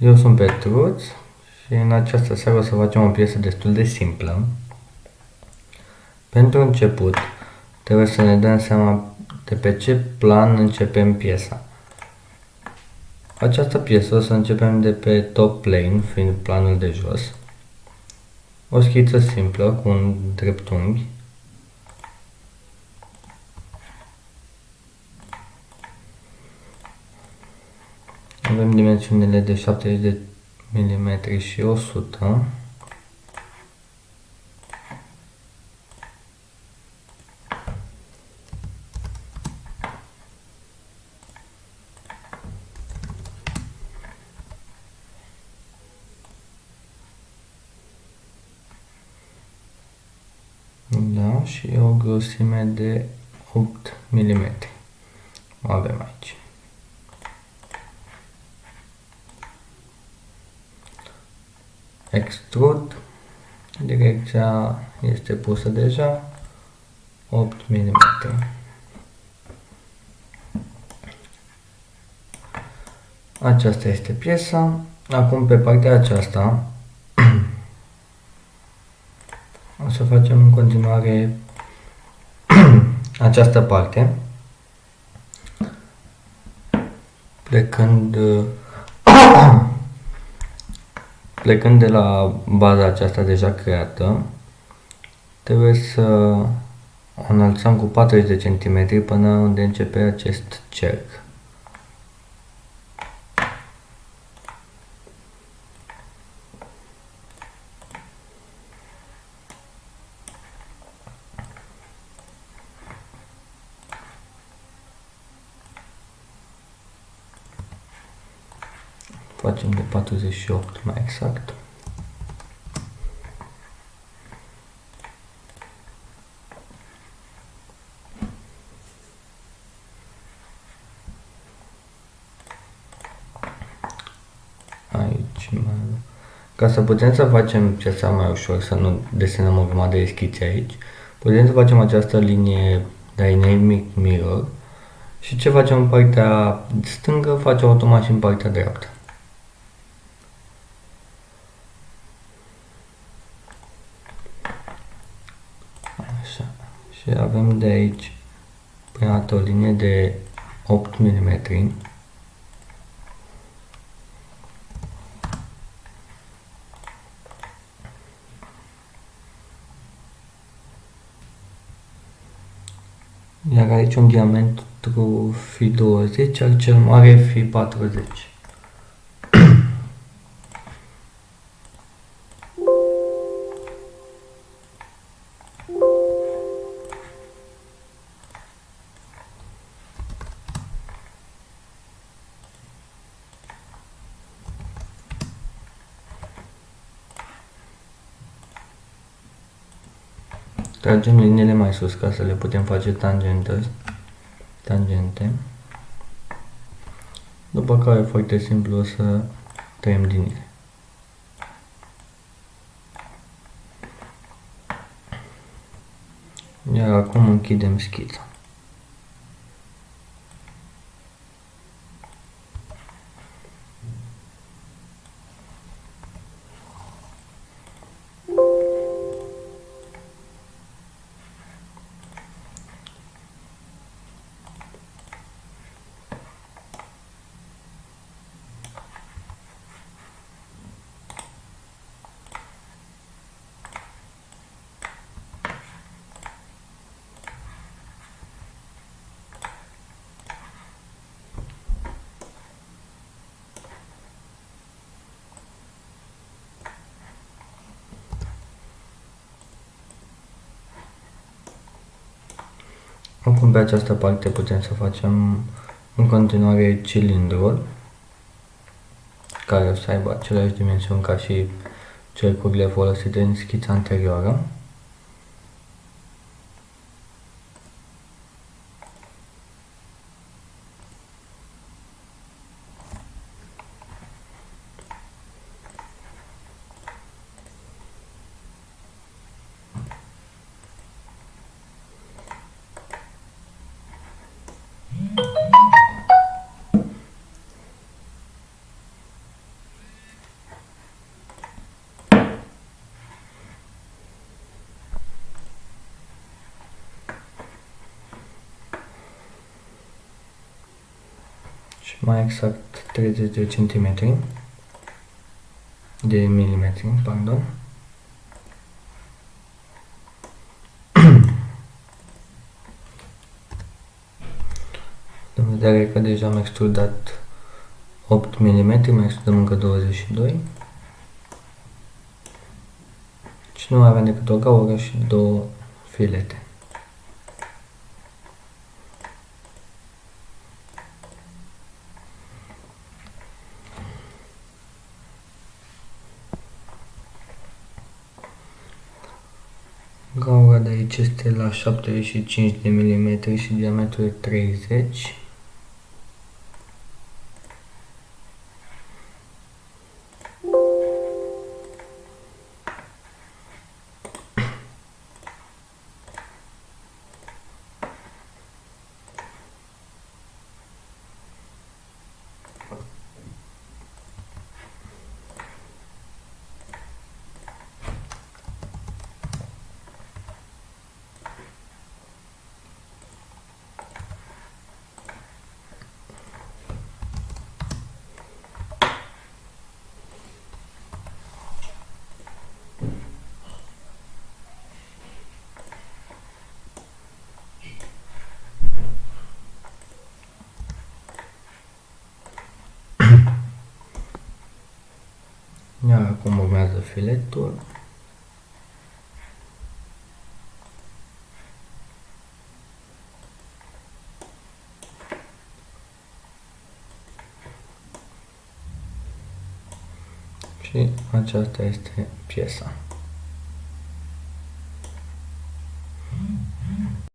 Eu sunt Petruț și în această seară o să facem o piesă destul de simplă. Pentru început, trebuie să ne dăm seama de pe ce plan începem piesa. Această piesă o să începem de pe top plane, fiind planul de jos. O schiță simplă cu un dreptunghi. Avem dimensiunile de 70 de mm și 100. Da, și o grosime de 8 mm. O avem aici. Extrud, direcția este pusă deja, 8 mm. Aceasta este piesa. Acum pe partea aceasta o să facem în continuare această parte, plecând de la baza aceasta deja creată. Trebuie să o înălțăm cu 40 de cm până unde începe acest cerc. Facem de 48 mai exact. Aici ca să putem să facem piesa mai ușor, să nu desenăm o grămadă de schițe aici, putem să facem această linie Dynamic Mirror și ce facem în partea stângă, facem automat și în partea dreaptă. Așa. Și avem de aici prima dată o linie de 8 mm. Iar aici un diametru fi 20, iar cel mare fi 40. Tragem liniile mai sus ca să le putem face tangente. După care, foarte simplu, o să tăiem din ele. Iar acum închidem schița. Acum pe această parte putem să facem în continuare cilindrul, care o să aibă aceleași dimensiuni ca și cercurile folosite în schița anterioară. mai exact 30 de centimetri, de milimetri, pardon. În vedere că deja am extrudat 8 mm, mai extrudăm încă 22. Și nu mai avem decât o gaură și două filete. Gaura de aici este la 75 de mm și diametrul 30. Iar acum urmează filetul. Și aceasta este piesa.